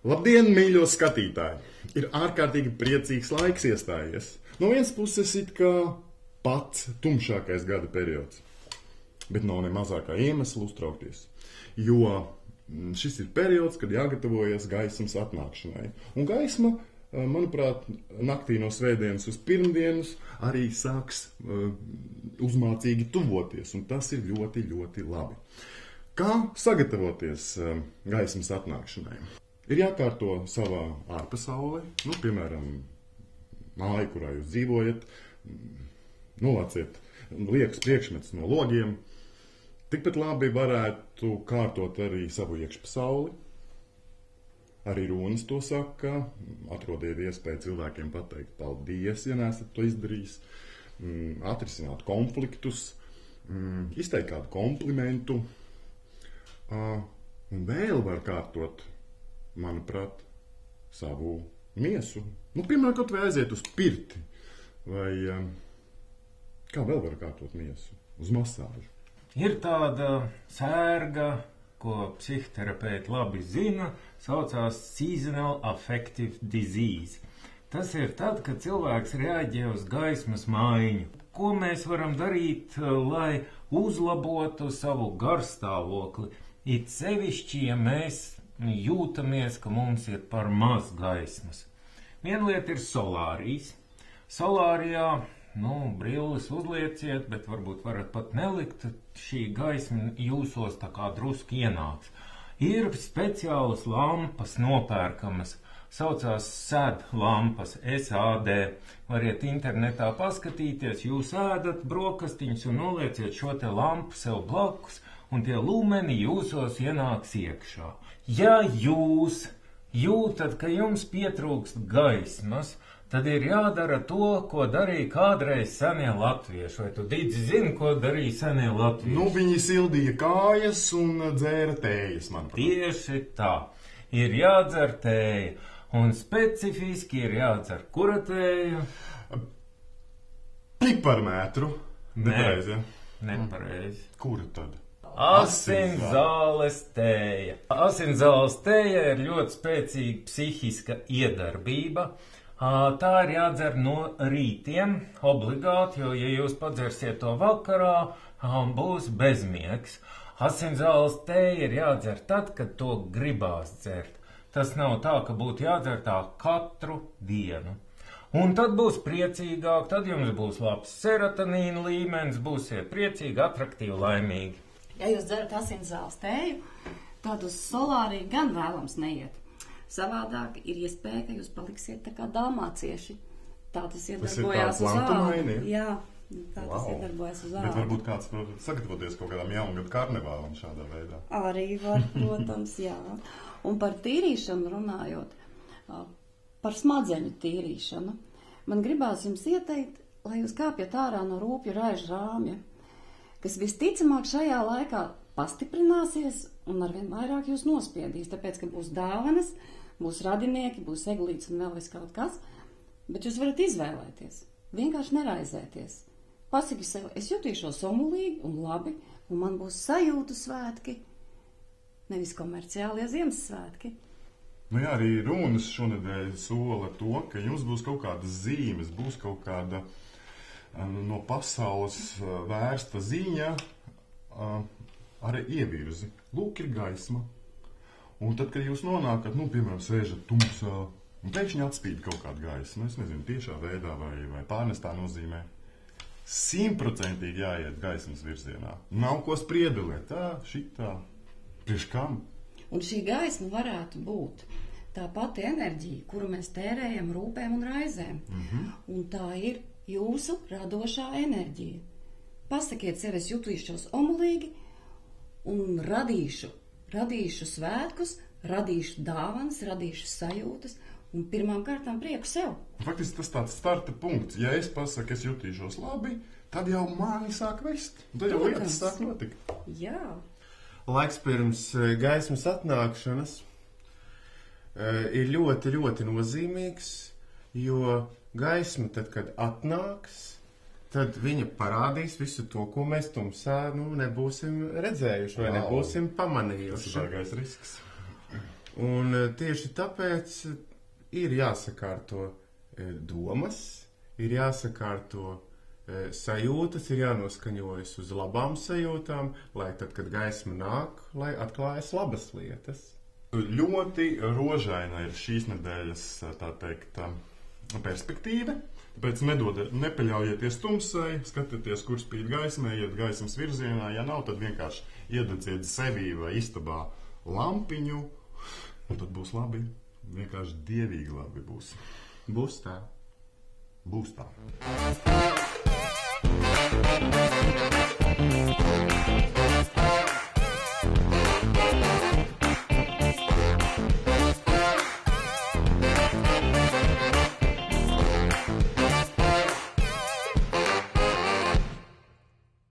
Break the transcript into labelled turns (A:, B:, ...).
A: Labdien, mīļo skatītāji! Ir ārkārtīgi priecīgs laiks iestājies. No vienas puses it kā pats tumšākais gada periods, bet nav ne mazākā iemesla uztraukties, jo šis ir periods, kad jāgatavojas gaismas atnākšanai. Un gaisma, manuprāt, naktī no svētdienas uz pirmdienas arī sāks uzmācīgi tuvoties, un tas ir ļoti, ļoti labi. Kā sagatavoties gaismas atnākšanai? Ir jākārto savā ārpasaulē, piemēram, māja, kurā jūs dzīvojat, novāciet liekas priekšmetus no logiem. Tikpat labi varētu kārtot arī savu iekšpasauli. Arī runas to saka, atrodiet iespēju cilvēkiem pateikt paldies, ja neesat to izdarījis, atrisināt konfliktus, izteikt kādu komplimentu, un vēl var kārtot, manuprāt, savu miesu. Piemēram, kaut vai aiziet uz pirti, vai kā vēl var kārtot miesu? Uz masāžu.
B: Ir tāda sērga, ko psihoterapeiti labi zina, saucās seasonal affective disease. Tas ir tad, kad cilvēks reaģē uz gaismas maiņu. Ko mēs varam darīt, lai uzlabotu savu garstāvokli? It sevišķi, ja mēs jūtamies, ka mums ir par maz gaismas. Viena lieta ir solārijas. Solārijā, brilles uzlieciet, bet varbūt varat pat nelikt, šī gaisma jūsos tā kā druski ienāks. Ir speciālas lampas nopērkamas, saucās SAD lampas, SAD. Variet internetā paskatīties, jūs ēdat brokastiņus un nolieciet šo te lampu sev blakus, un tie lumeni jūsos ienāks iekšā. Ja jūs jūtat, ka jums pietrūkst gaismas, tad ir jādara to, ko darīja kādreiz senie latvieši. Vai tu, Didzi, zini, ko darīja senie latvieši?
A: Viņi sildīja kājas un dzēra tējas, manuprāt.
B: Tieši tā. Ir jādzer tēja. Un specifiski ir jādzer kura tēja?
A: Piparmētru. Nepareizi, ja?
B: Nepareizi.
A: Kura tad?
B: Asinzāles tēja. Asinzāles tēja ir ļoti spēcīga psihiska iedarbība. Tā ir jādzer no rītiem obligāti, jo, ja jūs padzersiet to vakarā, būs bezmiegs. Asinzāles tēja ir jādzer tad, kad to gribās dzert. Tas nav tā, ka būtu jādzer tā katru dienu. Un tad būs priecīgāk, tad jums būs labs serotonīna līmenis, būsiet priecīgi, atraktīvi, laimīgi.
C: Ja jūs dzerat asinzāles tēju, tad uz solāriju gan vēlams neiet. Savādāk ir iespēja, ka jūs paliksiet tā kā dalmācieši. Tā tas iedarbojās uz ādu. Jā, tā tas iedarbojas uz ādu.
A: Bet varbūt kāds var sagatavoties kaut kādām jaungadu karnevālam šādā veidā.
C: Arī var, protams, jā. Un par tīrīšanu runājot, par smadzeņu tīrīšanu, man gribās jums ieteikt, lai jūs kāpjat ārā no rūpju raižu rāmja, kas visticamāk šajā laikā pastiprināsies un arvien vairāk jūs nospiedīs, tāpēc, ka būs dāvanas, būs radinieki, būs eglītes un vēl vis kaut kas, bet jūs varat izvēlēties, vienkārši neraizēties. Pasaki sev, es jutīšos omulīgi un labi, un man būs sajūtu svētki, nevis komerciālie Ziemassvētki.
A: Jā, arī runas šonedēļ sola to, ka jums būs kaut kādas zīmes, būs kaut kāda no pasaules vērsta ziņa ar ievirzi. Lūk, ir gaisma. Un tad, kad jūs nonākat, piemēram, sēžat tumsā, un pēkšņi atspīd kaut kāda gaisma, es nezinu, tiešā veidā vai pārnestā nozīmē, 100% jāiet gaismas virzienā. Nav ko spriedelēt, šitā, priekš kam?
C: Un šī gaisma varētu būt tā pati enerģija, kuru mēs tērējam rūpēm un raizēm. Un tā ir jūsu radošā enerģija. Pasakiet sev, es jutīšos omulīgi un radīšu svētkus, radīšu dāvanas, radīšu sajūtas un pirmām kārtām prieku sev.
A: Faktiski tas tāds starta punkts. Ja es pasaku, es jutīšos labi, tad jau mani sāk vest. Tad jau lietas sāk notikt.
C: Jā.
D: Laiks pirms gaismas atnākšanas ir ļoti, ļoti nozīmīgs, jo gaisma tad, kad atnāks, tad viņa parādīs visu to, ko mēs tumsā nebūsim redzējuši vai nebūsim pamanījuši.
A: Tas ir baigais risks.
D: Un tieši tāpēc ir jāsakārto domas, ir jāsakārto sajūtas, ir jānoskaņojas uz labām sajūtām, lai tad, kad gaisma nāk, lai atklājas labas lietas.
A: Ļoti rožaina ir šīs nedēļas, tā teikt, perspektīva. Tāpēc nepaļaujieties tumsai, skatieties, kur spīd gaisma, ejiet gaismas virzienā. Ja nav, tad vienkārši iededziet sevī vai istabā lampiņu, un tad būs labi. Vienkārši dievīgi labi būs.
D: Būs tā.
A: Būs tā.